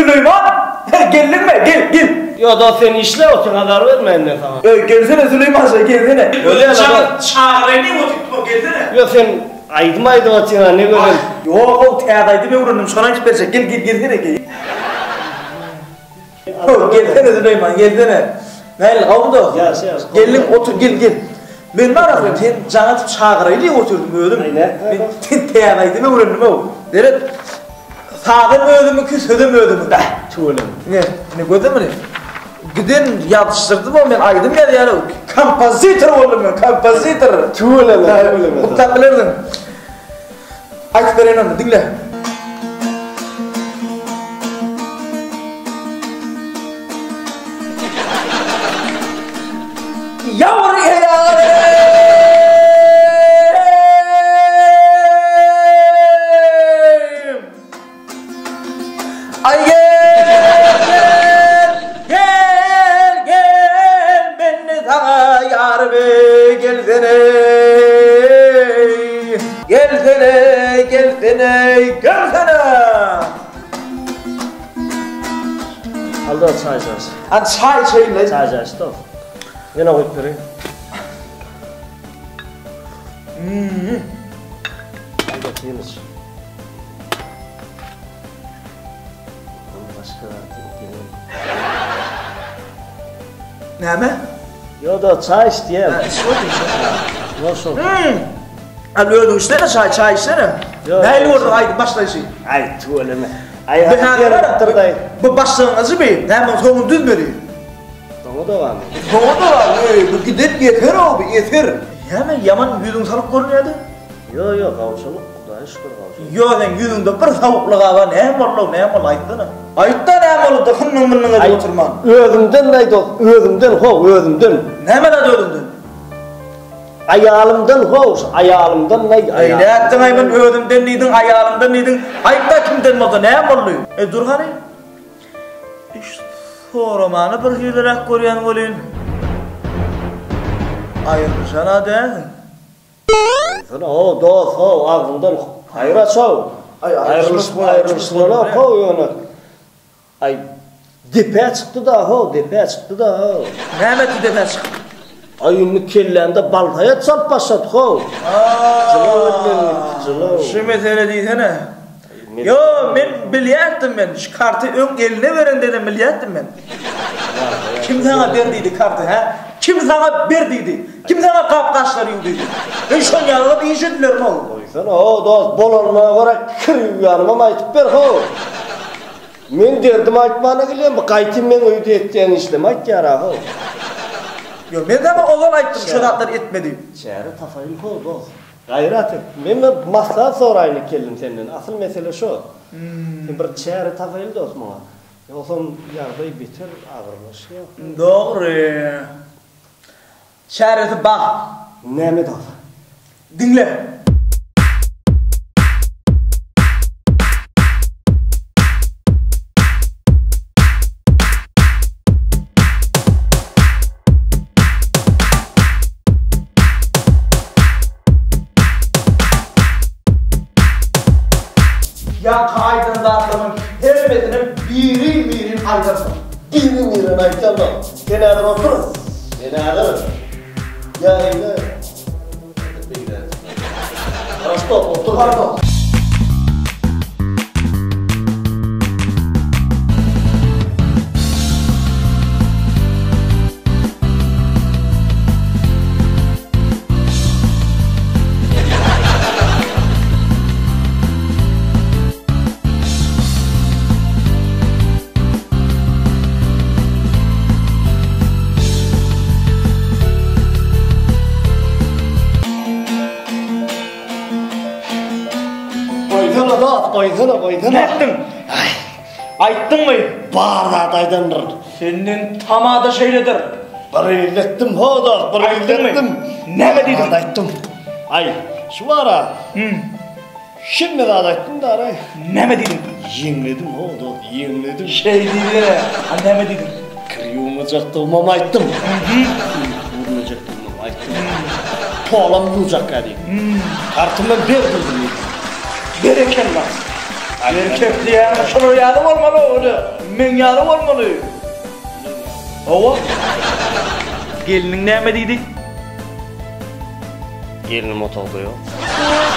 Süleyman! Geldin mi? Gel. Ya da sen işle o kadar verme ne sana. Gelsene Süleyman sen gelsene. Öyle ya çağırayım o gelsene. Ya sen aydımaydı o çına ne böyle? Yok o teadaydı ben uğrandım sonra hiç verecek. Gelsene gel. Gelsene Süleyman gelsene. Gel avdu. Ya Gelin otur gel. Ben var ya sen canat çağıraydı oturdum öldüm. Ben teadaydı ben uğrandım o. Deret sağdan öldüm ki södüm öldüm da. Tuğulum. Ne gördün mü? Giden yatıştırdım ama ben aydım ya yani kompozitör oldum ben kompozitör. Tuğulum. Bu takılırdın. Aç veren onu dinle. Yavru yavru. Ay gel beni sana yar be gelsene Aldı çay içeriz. An çay içelim. Çay içeriz stop. Yine koyup vereyim. Hadi yiyiniz. Başka gelin. Ne mi? Ya da çay isteyeyim. Nasıl? Alıyordun işte çay içsene. Neyle orada haydi başla işi. Ay tuğulum. Ay hadi bu başlangıcı bir. Hemen sonu düz veriyor. Tamam da var mı? Sonu da var. Bu gidip yeter abi yeter. Hemen yaman yüzün salıp görünüyordu. Yok kavuşalım. Daha şükür kavuşalım. Yok sen yüzünde bir tavukluğa var. Ne var ayıttı ne? Ayıttı ne oldu? Hınnın mınnın oturman. Özümden neydi o? Özümden. Ne mi adı özümden? Ayağımdan neydi? Ne ettin ayman özümden neydin, ayağımdan neydin? Ayıtta kimden oldu? Ne oluyor? Dur hani. İşte sorumanı bir hilerek görüyen olayım. Ayrılışana değilsin. Sana o dost o ağzından hayra çav. Ayrılışma ne koy onu. Ay depe çıktı da Mehmet'i depe çıktı. Ayını kellende baltaya çarp başladı ho. Şu mesele değilsene. Yo ben biliyattim ben. Şu kartı ön eline veren dedim biliyattim ben. Kim sana verdiydi kartı ha? Kim sana verdiydi? Kim sana kapkaçları yuduydu? Ben şu an yanıma bir işe dilerim o. Sana o dost bol olmaya göre kır yanıma aytıp ver ho. Men derdim aytmana gelem bu qaytım men öýde etken işlem ayt yara ho. Yo men de oğlan ayttım şu zatlar etmedi. Çäre tafayıl ho dost. Gayrat et. Men maslahat soraýyny keldim senden. Asıl mesele şu. Sen bir çäre tafayıl dost maňa. Ýoksam ýagdaý beter agyrlaşýar. Dogry. Çäreti bak. Näme dost? Dinle. Ya kaydınlarının her bedinin birin aydarsın. Birin aydarsın. Sen adır otur. Sen adır. Ya öyle. Stop, otur. Pardon. Koydana. Ne ettin? Ayttın mı? Barda aydandır. Senin tamada şeyledir. Bir illettim hoda, bir illettim. Ne mi dedin? Ayttım. Ay, şu ara. Şimdi de ayttım da aray. Ne mi dedin? Yemledim hoda, yemledim. Şey dedi. Ne mi dedin? Kırıyumacaktım ama ayttım. Vurmayacaktım ama ayttım. Poğlam vuracak hadi. Kartımı verdim. Berekellah. Erkekli ya, şunu yardım olmalı oldu. men ýaly bolmaly. Owa. Geliniň näme diýdi? Gelinim otogda ýok.